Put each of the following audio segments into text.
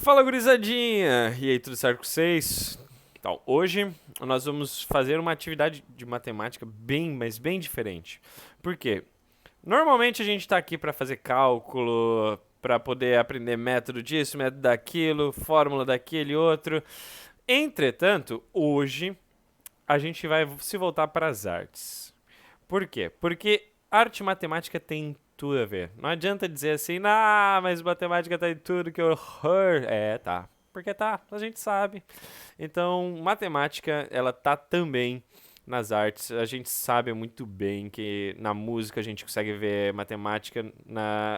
Fala, gurizadinha! E aí, tudo certo com vocês? Então, hoje nós vamos fazer uma atividade de matemática bem, mas bem diferente. Por quê? Normalmente a gente está aqui para fazer cálculo, para poder aprender método disso, método daquilo, fórmula daquele outro. Entretanto, hoje a gente vai se voltar para as artes. Por quê? Porque arte e matemática tem tudo a ver. Não adianta dizer assim, mas matemática tá em tudo, que horror. É, tá. Porque tá, a gente sabe. Então, matemática, ela tá também nas artes. A gente sabe muito bem que na música a gente consegue ver matemática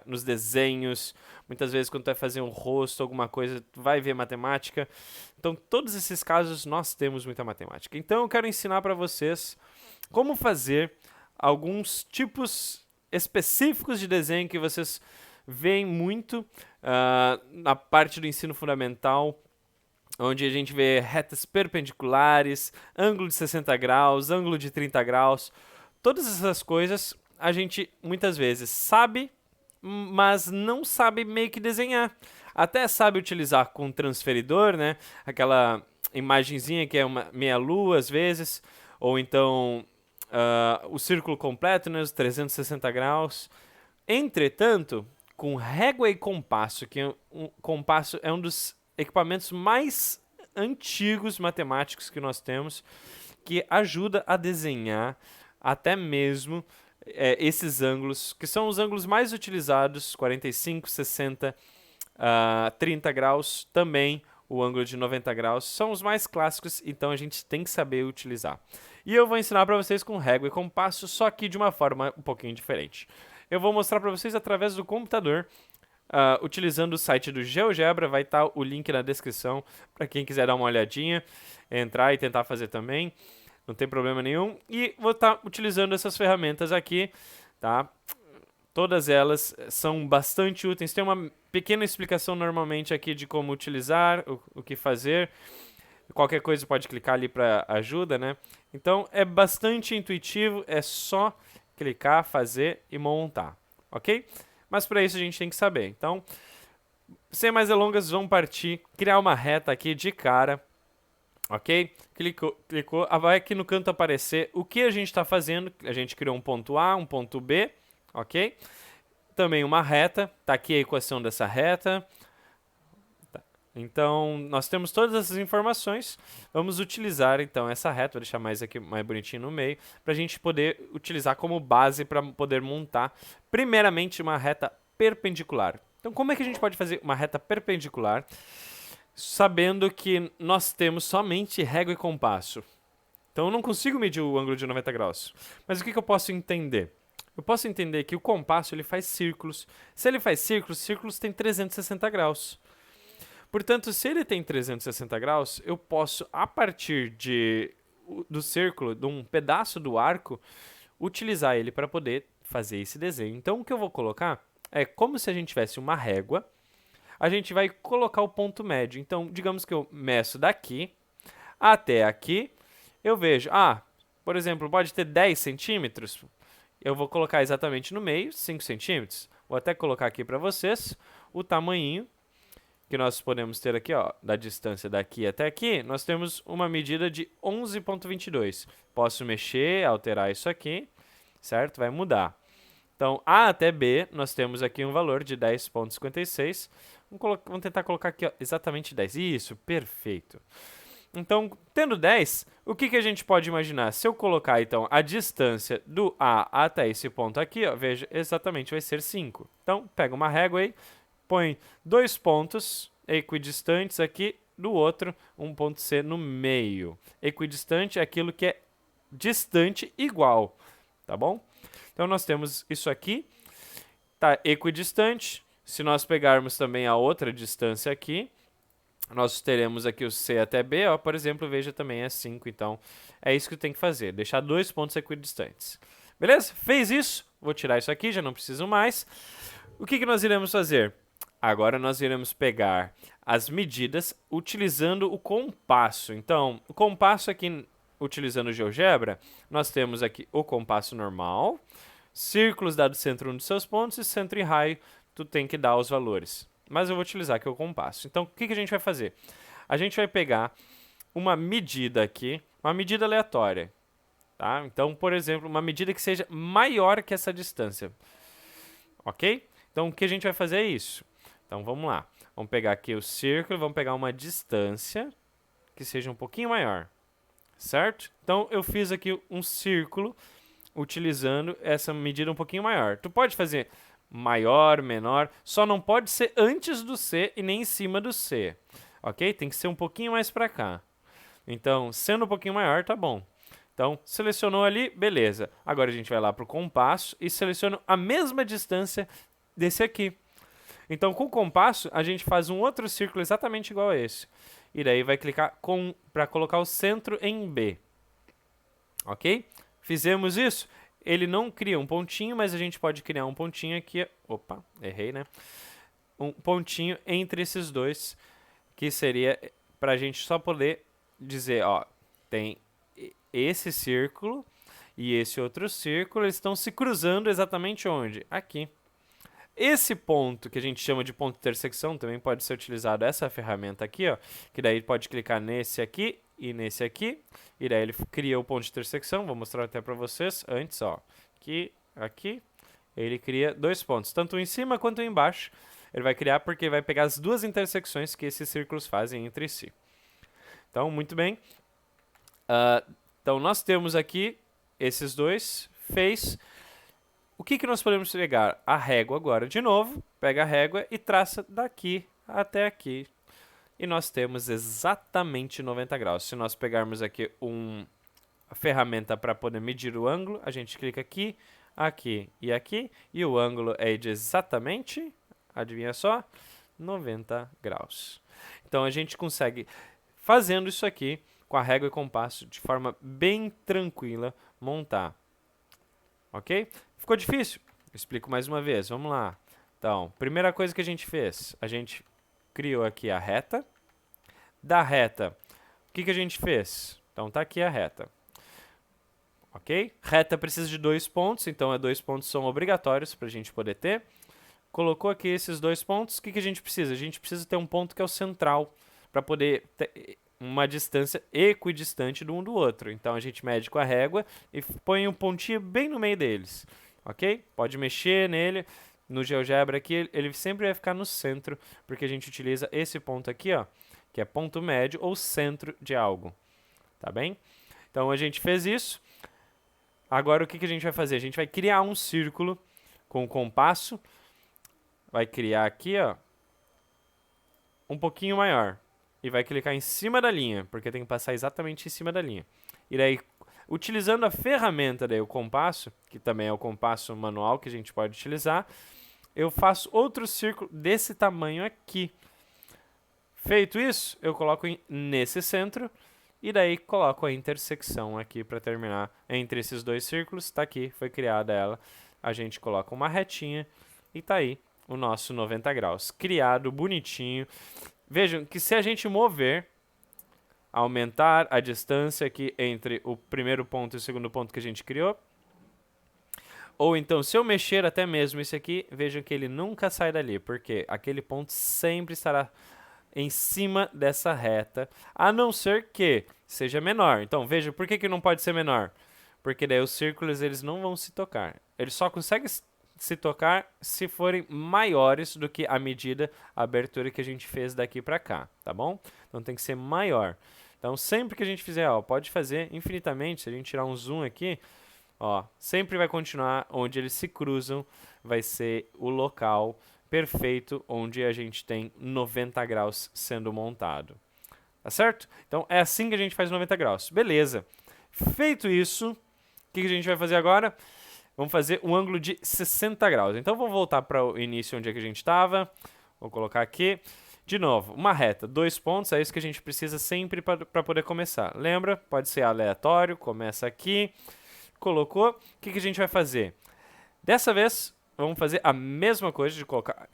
nos desenhos. Muitas vezes quando tu vai fazer um rosto, alguma coisa, tu vai ver matemática. Então, todos esses casos nós temos muita matemática. Então, eu quero ensinar para vocês como fazer alguns tipos específicos de desenho que vocês veem muito na parte do ensino fundamental, onde a gente vê retas perpendiculares, ângulo de 60 graus, ângulo de 30 graus. Todas essas coisas a gente muitas vezes sabe, mas não sabe meio que desenhar. Até sabe utilizar com transferidor, né? Aquela imagenzinha que é uma meia-lua às vezes, ou então o círculo completo, né? Os 360 graus. Entretanto, com régua e compasso, que compasso é um dos equipamentos mais antigos matemáticos que nós temos, que ajuda a desenhar até mesmo esses ângulos, que são os ângulos mais utilizados, 45, 60, 30 graus, também o ângulo de 90 graus, são os mais clássicos, então a gente tem que saber utilizar. E eu vou ensinar para vocês com régua e compasso, só que de uma forma um pouquinho diferente. Eu vou mostrar para vocês através do computador, utilizando o site do GeoGebra, vai estar o link na descrição para quem quiser dar uma olhadinha, entrar e tentar fazer também, não tem problema nenhum. E vou estar utilizando essas ferramentas aqui, tá? Todas elas são bastante úteis. Tem uma pequena explicação normalmente aqui de como utilizar, o que fazer. Qualquer coisa pode clicar ali para ajuda, né? Então é bastante intuitivo, é só clicar, fazer e montar, ok? Mas para isso a gente tem que saber. Então, sem mais delongas, vamos partir, criar uma reta aqui de cara, ok? Clicou, vai aqui no canto aparecer o que a gente está fazendo. A gente criou um ponto A, um ponto B, ok? Também uma reta, tá aqui a equação dessa reta. Então, nós temos todas essas informações. Vamos utilizar, então, essa reta. Vou deixar mais aqui, mais bonitinho no meio, para a gente poder utilizar como base para poder montar, primeiramente, uma reta perpendicular. Então, como é que a gente pode fazer uma reta perpendicular, sabendo que nós temos somente régua e compasso? Então, eu não consigo medir o ângulo de 90 graus. Mas o que eu posso entender? Eu posso entender que o compasso ele faz círculos. Se ele faz círculos, círculos têm 360 graus. Portanto, se ele tem 360 graus, eu posso, a partir do círculo, de um pedaço do arco, utilizar ele para poder fazer esse desenho. Então, o que eu vou colocar é como se a gente tivesse uma régua, a gente vai colocar o ponto médio. Então, digamos que eu meço daqui até aqui, eu vejo, por exemplo, pode ter 10 centímetros, eu vou colocar exatamente no meio, 5 centímetros. Vou até colocar aqui para vocês o tamanhinho que nós podemos ter aqui, ó, da distância daqui até aqui, nós temos uma medida de 11,22. Posso mexer, alterar isso aqui, certo? Vai mudar. Então, A até B, nós temos aqui um valor de 10,56. Vamos tentar colocar aqui, ó, exatamente 10. Isso, perfeito. Então, tendo 10, o que a gente pode imaginar? Se eu colocar, então, a distância do A até esse ponto aqui, ó, veja, exatamente vai ser 5. Então, pega uma régua aí, põe 2 pontos equidistantes aqui, do outro, um ponto C no meio. Equidistante é aquilo que é distante igual, tá bom? Então, nós temos isso aqui, tá equidistante. Se nós pegarmos também a outra distância aqui, nós teremos aqui o C até B, ó, por exemplo, veja também é 5, então é isso que tem que fazer, deixar 2 pontos equidistantes. Beleza? Fez isso, vou tirar isso aqui, já não preciso mais. O que nós iremos fazer? Agora nós iremos pegar as medidas utilizando o compasso. Então, o compasso aqui, utilizando o GeoGebra, nós temos aqui o compasso normal, círculos dado centro um dos seus pontos e centro e raio, tu tem que dar os valores. mas eu vou utilizar aqui o compasso. Então, o que a gente vai fazer? A gente vai pegar uma medida aqui, uma medida aleatória, tá? Então, por exemplo, uma medida que seja maior que essa distância, ok? Então, o que a gente vai fazer é isso. Então, vamos lá. Vamos pegar aqui o círculo, vamos pegar uma distância que seja um pouquinho maior, certo? Então, eu fiz aqui um círculo utilizando essa medida um pouquinho maior. Tu pode fazer maior, menor, só não pode ser antes do C e nem em cima do C, ok? Tem que ser um pouquinho mais para cá. Então, sendo um pouquinho maior, tá bom. Então, selecionou ali, beleza. Agora a gente vai lá para o compasso e seleciona a mesma distância desse aqui. Então, com o compasso, a gente faz um outro círculo exatamente igual a esse. E daí vai clicar para colocar o centro em B. Ok? Fizemos isso. Ele não cria um pontinho, mas a gente pode criar um pontinho aqui. Opa, errei, né? Um pontinho entre esses dois, que seria para a gente só poder dizer, ó, tem esse círculo e esse outro círculo, eles estão se cruzando exatamente onde? Aqui. Esse ponto, que a gente chama de ponto de intersecção, também pode ser utilizado essa ferramenta aqui, ó, que daí pode clicar nesse aqui e nesse aqui, e daí ele cria o ponto de intersecção. Vou mostrar até para vocês antes, ó, aqui, ele cria dois pontos, tanto em cima quanto embaixo. Ele vai criar porque ele vai pegar as duas intersecções que esses círculos fazem entre si. Então, muito bem. Então, nós temos aqui esses dois, fez. O que nós podemos pegar? A régua agora de novo, pega a régua e traça daqui até aqui. E nós temos exatamente 90 graus. Se nós pegarmos aqui a ferramenta para poder medir o ângulo, a gente clica aqui, aqui e aqui, e o ângulo é de exatamente, adivinha só, 90 graus. Então, a gente consegue, fazendo isso aqui, com a régua e compasso, de forma bem tranquila, montar. Ok? Ficou difícil? Eu explico mais uma vez, vamos lá. Então, primeira coisa que a gente fez, a gente criou aqui a reta. Da reta, o que a gente fez? Então, tá aqui a reta. Ok? Reta precisa de 2 pontos, então 2 pontos são obrigatórios para a gente poder ter. Colocou aqui esses 2 pontos, o que a gente precisa? A gente precisa ter um ponto que é o central, para poder ter uma distância equidistante do um do outro. Então, a gente mede com a régua e põe um pontinho bem no meio deles. Ok? Pode mexer nele. No GeoGebra aqui, ele sempre vai ficar no centro, porque a gente utiliza esse ponto aqui, ó, que é ponto médio ou centro de algo. Tá bem? Então, a gente fez isso. Agora, o que a gente vai fazer? A gente vai criar um círculo com o compasso. Vai criar aqui, ó, um pouquinho maior. E vai clicar em cima da linha, porque tem que passar exatamente em cima da linha. E daí, utilizando a ferramenta, daí, o compasso, que também é o compasso manual que a gente pode utilizar, eu faço outro círculo desse tamanho aqui. Feito isso, eu coloco nesse centro, e daí coloco a intersecção aqui para terminar entre esses dois círculos. Está aqui, foi criada ela. A gente coloca uma retinha e está aí o nosso 90 graus. Criado, bonitinho. Vejam que se a gente mover, aumentar a distância aqui entre o primeiro ponto e o segundo ponto que a gente criou, ou então se eu mexer até mesmo esse aqui, vejam que ele nunca sai dali, porque aquele ponto sempre estará em cima dessa reta, a não ser que seja menor. Então, veja, por que não pode ser menor? Porque daí os círculos eles não vão se tocar. Eles só conseguem se tocar se forem maiores do que a medida, a abertura que a gente fez daqui para cá, tá bom? Então tem que ser maior. Então, sempre que a gente fizer, ó, pode fazer infinitamente, se a gente tirar um zoom aqui, ó, sempre vai continuar onde eles se cruzam, vai ser o local perfeito onde a gente tem 90 graus sendo montado. Tá certo? Então, é assim que a gente faz 90 graus. Beleza. Feito isso, o que a gente vai fazer agora? Vamos fazer um ângulo de 60 graus. Então, vamos voltar para o início onde é que a gente estava. Vou colocar aqui. De novo, uma reta, 2 pontos, é isso que a gente precisa sempre para poder começar. Lembra? Pode ser aleatório, começa aqui. Colocou. O que a gente vai fazer? Dessa vez, vamos fazer a mesma coisa de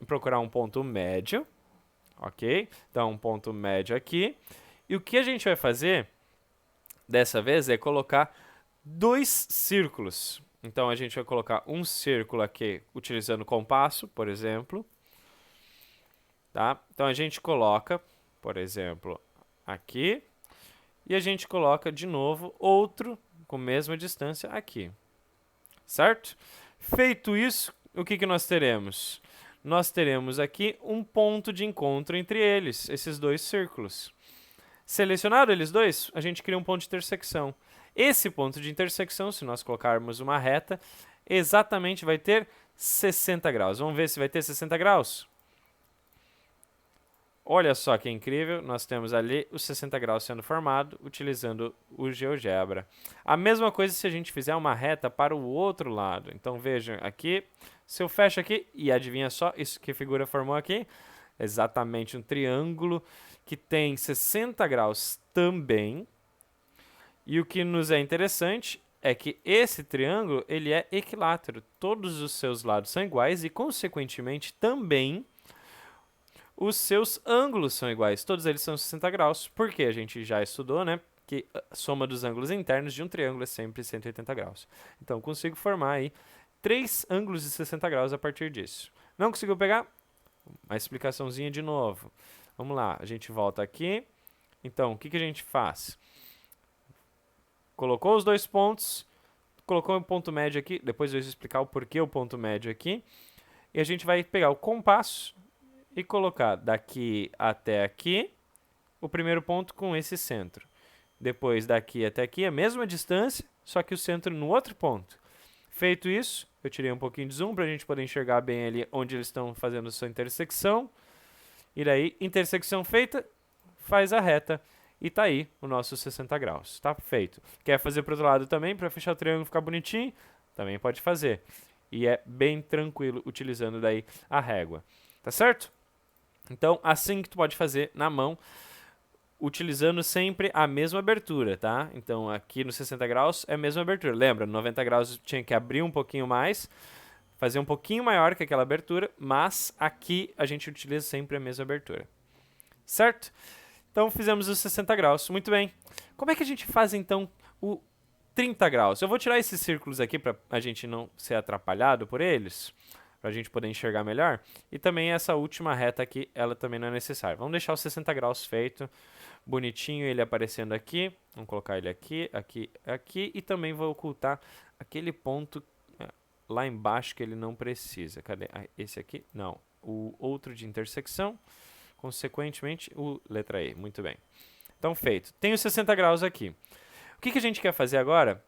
procurar um ponto médio. Ok? Então, um ponto médio aqui. E o que a gente vai fazer, dessa vez, é colocar 2 círculos. Então, a gente vai colocar um círculo aqui, utilizando compasso, por exemplo. tá? Então a gente coloca, por exemplo, aqui, e a gente coloca de novo outro com a mesma distância aqui, certo? Feito isso, o que nós teremos? Nós teremos aqui um ponto de encontro entre eles, esses dois círculos. Selecionado eles dois, a gente cria um ponto de intersecção. Esse ponto de intersecção, se nós colocarmos uma reta, exatamente vai ter 60 graus. Vamos ver se vai ter 60 graus? Olha só que incrível, nós temos ali os 60 graus sendo formado utilizando o GeoGebra. A mesma coisa se a gente fizer uma reta para o outro lado. Então vejam aqui, se eu fecho aqui, e adivinha só, isso que figura formou aqui? Exatamente um triângulo que tem 60 graus também. E o que nos é interessante é que esse triângulo ele é equilátero. Todos os seus lados são iguais e, consequentemente, também os seus ângulos são iguais. Todos eles são 60 graus. Porque a gente já estudou, né? Que a soma dos ângulos internos de um triângulo é sempre 180 graus. Então, eu consigo formar aí 3 ângulos de 60 graus a partir disso. Não conseguiu pegar? Uma explicaçãozinha de novo. Vamos lá, a gente volta aqui. Então, o que a gente faz? Colocou os dois pontos, colocou um ponto médio aqui, depois eu vou explicar o porquê o ponto médio aqui. E a gente vai pegar o compasso e colocar daqui até aqui o primeiro ponto com esse centro. Depois daqui até aqui a mesma distância, só que o centro no outro ponto. Feito isso, eu tirei um pouquinho de zoom para a gente poder enxergar bem ali onde eles estão fazendo sua intersecção. E daí, intersecção feita, faz a reta. E tá aí o nosso 60 graus. Tá feito. Quer fazer para o outro lado também, para fechar o triângulo e ficar bonitinho? Também pode fazer. E é bem tranquilo utilizando daí a régua. Tá certo? Então, assim que tu pode fazer na mão, utilizando sempre a mesma abertura, tá? Então, aqui no 60 graus é a mesma abertura. Lembra, no 90 graus tinha que abrir um pouquinho mais, fazer um pouquinho maior que aquela abertura, mas aqui a gente utiliza sempre a mesma abertura. Certo? Então, fizemos os 60 graus. Muito bem. Como é que a gente faz, então, o 30 graus? Eu vou tirar esses círculos aqui para a gente não ser atrapalhado por eles, para a gente poder enxergar melhor. E também essa última reta aqui, ela também não é necessária. Vamos deixar os 60 graus feito, bonitinho ele aparecendo aqui. Vamos colocar ele aqui, aqui, aqui. E também vou ocultar aquele ponto lá embaixo que ele não precisa. Cadê? Esse aqui? Não. O outro de intersecção. Consequentemente, o letra E. Muito bem. Então, feito. Tenho 60 graus aqui. O que a gente quer fazer agora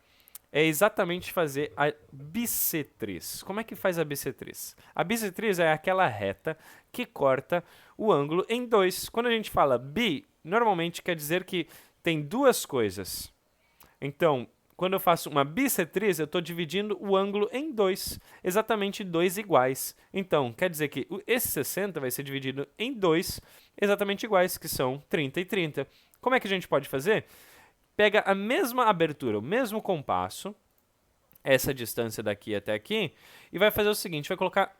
é exatamente fazer a bissetriz. Como é que faz a bissetriz? A bissetriz é aquela reta que corta o ângulo em dois. Quando a gente fala bi, normalmente quer dizer que tem duas coisas. Então, quando eu faço uma bissetriz, eu estou dividindo o ângulo em dois, exatamente dois iguais. Então, quer dizer que esse 60 vai ser dividido em dois exatamente iguais, que são 30 e 30. Como é que a gente pode fazer? Pega a mesma abertura, o mesmo compasso, essa distância daqui até aqui, e vai fazer o seguinte, vai colocar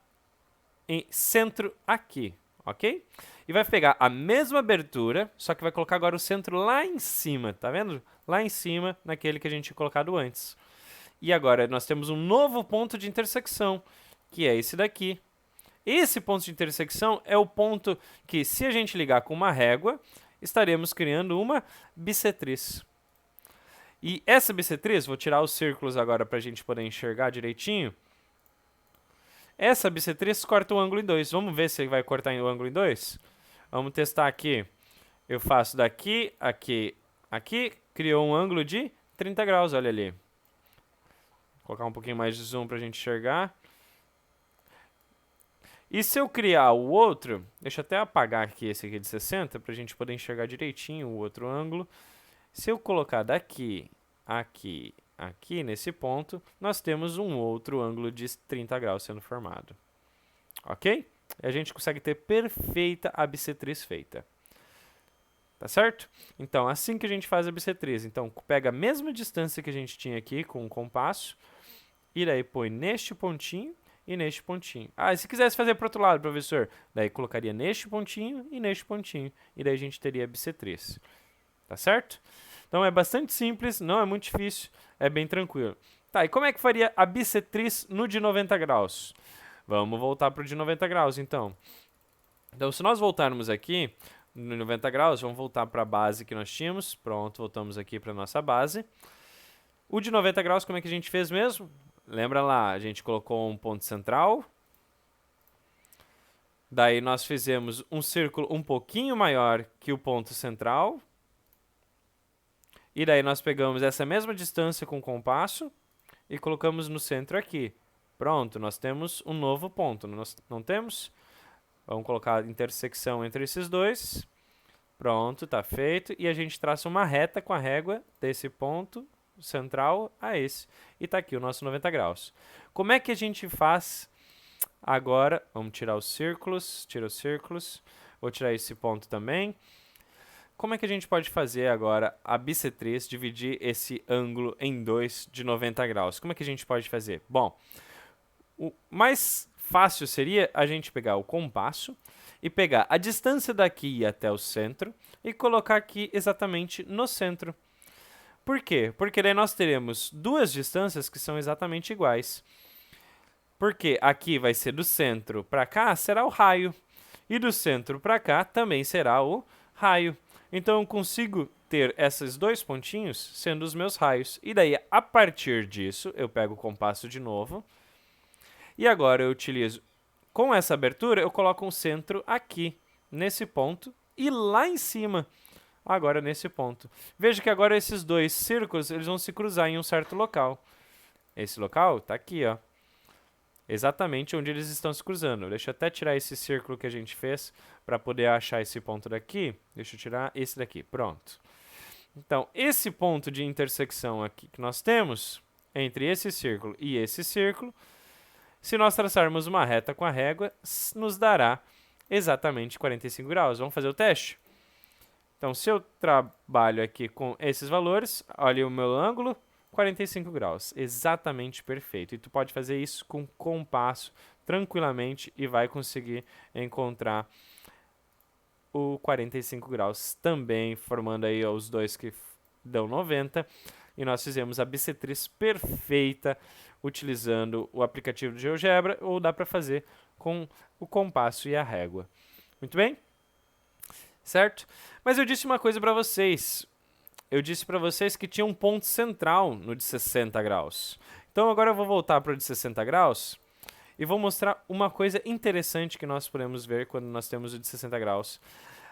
em centro aqui, ok? E vai pegar a mesma abertura, só que vai colocar agora o centro lá em cima, tá vendo? Lá em cima, naquele que a gente tinha colocado antes. E agora nós temos um novo ponto de intersecção, que é esse daqui. Esse ponto de intersecção é o ponto que, se a gente ligar com uma régua, estaremos criando uma bissetriz. E essa bissetriz, vou tirar os círculos agora para a gente poder enxergar direitinho. Essa bissetriz corta o ângulo em dois. Vamos ver se vai cortar o ângulo em dois? Vamos testar aqui. Eu faço daqui, aqui, aqui. Criou um ângulo de 30 graus, olha ali. Vou colocar um pouquinho mais de zoom para a gente enxergar. E se eu criar o outro, deixa eu até apagar aqui esse aqui de 60 para a gente poder enxergar direitinho o outro ângulo. Se eu colocar daqui, aqui, aqui nesse ponto, nós temos um outro ângulo de 30 graus sendo formado. Ok? E a gente consegue ter perfeita a bissetriz feita. Tá certo? Então, assim que a gente faz a bissetriz. Então, pega a mesma distância que a gente tinha aqui com o compasso, e daí põe neste pontinho e neste pontinho. Ah, e se quisesse fazer para o outro lado, professor, daí colocaria neste pontinho e neste pontinho, e daí a gente teria a bissetriz. Tá certo? Então é bastante simples, não é muito difícil, é bem tranquilo. Tá, e como é que faria a bissetriz no de 90 graus? Vamos voltar para o de 90 graus, então. Então, se nós voltarmos aqui no 90 graus, vamos voltar para a base que nós tínhamos. Pronto, voltamos aqui para a nossa base. O de 90 graus, como é que a gente fez mesmo? Lembra lá, a gente colocou um ponto central. Daí nós fizemos um círculo um pouquinho maior que o ponto central. E daí nós pegamos essa mesma distância com o compasso e colocamos no centro aqui. Pronto, nós temos um novo ponto, nós não temos? Vamos colocar a intersecção entre esses dois. Pronto, está feito. E a gente traça uma reta com a régua desse ponto central a esse. E está aqui o nosso 90 graus. Como é que a gente faz agora? Vamos tirar os círculos. Tira os círculos. Vou tirar esse ponto também. Como é que a gente pode fazer agora a bissetriz, dividir esse ângulo em dois de 90 graus? Como é que a gente pode fazer? Bom, o mais fácil seria a gente pegar o compasso e pegar a distância daqui até o centro e colocar aqui exatamente no centro. Por quê? Porque daí nós teremos duas distâncias que são exatamente iguais. Porque aqui vai ser do centro para cá, será o raio. E do centro para cá também será o raio. Então eu consigo ter esses dois pontinhos sendo os meus raios. E daí, a partir disso, eu pego o compasso de novo. E agora eu utilizo, com essa abertura, eu coloco um centro aqui, nesse ponto, e lá em cima, agora nesse ponto. Veja que agora esses dois círculos, eles vão se cruzar em um certo local. Esse local está aqui, ó. Exatamente onde eles estão se cruzando. Deixa eu até tirar esse círculo que a gente fez para poder achar esse ponto daqui. Deixa eu tirar esse daqui. Pronto. Então, esse ponto de intersecção aqui que nós temos entre esse círculo e esse círculo, se nós traçarmos uma reta com a régua, nos dará exatamente 45 graus. Vamos fazer o teste? Então, se eu trabalho aqui com esses valores, olha o meu ângulo, 45 graus, exatamente perfeito. E tu pode fazer isso com compasso tranquilamente e vai conseguir encontrar o 45 graus também, formando aí os dois que dão 90. E nós fizemos a bissetriz perfeita utilizando o aplicativo de GeoGebra, ou dá para fazer com o compasso e a régua. Muito bem? Certo? Mas eu disse uma coisa para vocês. Eu disse para vocês que tinha um ponto central no de 60 graus. Então agora eu vou voltar para o de 60 graus e vou mostrar uma coisa interessante que nós podemos ver quando nós temos o de 60 graus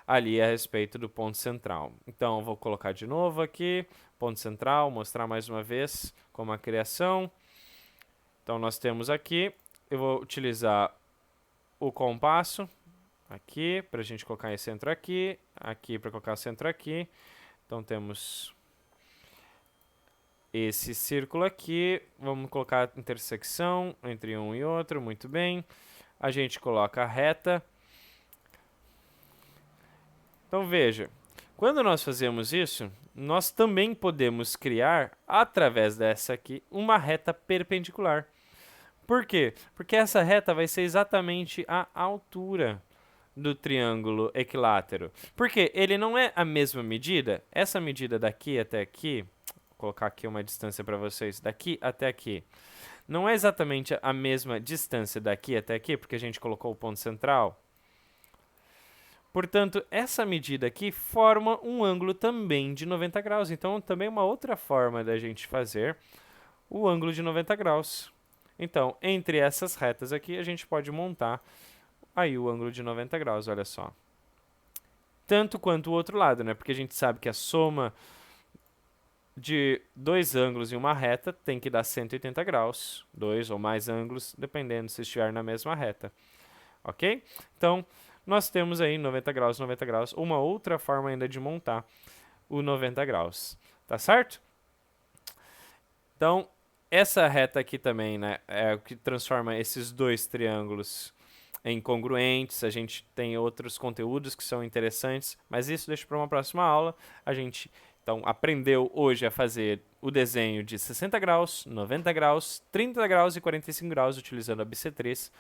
ali a respeito do ponto central. Então eu vou colocar de novo aqui, ponto central, mostrar mais uma vez como a criação. Então nós temos aqui, eu vou utilizar o compasso aqui para a gente colocar esse centro aqui, aqui para colocar o centro aqui. Então temos esse círculo aqui, vamos colocar a intersecção entre um e outro, muito bem. A gente coloca a reta. Então veja, quando nós fazemos isso, nós também podemos criar, através dessa aqui, uma reta perpendicular. Por quê? Porque essa reta vai ser exatamente a altura do triângulo equilátero. Porque ele não é a mesma medida. Essa medida daqui até aqui, vou colocar aqui uma distância para vocês, daqui até aqui, não é exatamente a mesma distância daqui até aqui, porque a gente colocou o ponto central. Portanto, essa medida aqui forma um ângulo também de 90 graus. Então, também uma outra forma da gente fazer o ângulo de 90 graus. Então, entre essas retas aqui, a gente pode montar aí o ângulo de 90 graus, olha só. Tanto quanto o outro lado, né? Porque a gente sabe que a soma de dois ângulos em uma reta tem que dar 180 graus. Dois ou mais ângulos, dependendo se estiver na mesma reta. Ok? Então, nós temos aí 90 graus, uma outra forma ainda de montar o 90 graus. Tá certo? Então, essa reta aqui também, né, é o que transforma esses dois triângulos em congruentes. A gente tem outros conteúdos que são interessantes, mas isso deixa para uma próxima aula. A gente, então, aprendeu hoje a fazer o desenho de 60 graus, 90 graus, 30 graus e 45 graus utilizando a bissetriz.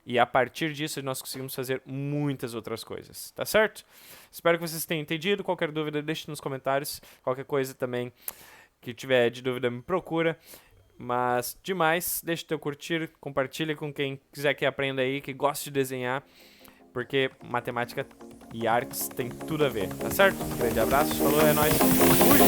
E a partir disso nós conseguimos fazer muitas outras coisas, tá certo? Espero que vocês tenham entendido. Qualquer dúvida, deixe nos comentários. Qualquer coisa também que tiver de dúvida, me procura. Mas, demais, deixe teu curtir, compartilha com quem quiser que aprenda aí, que goste de desenhar. porque matemática e artes tem tudo a ver, tá certo? Um grande abraço, falou, é nóis. Fui!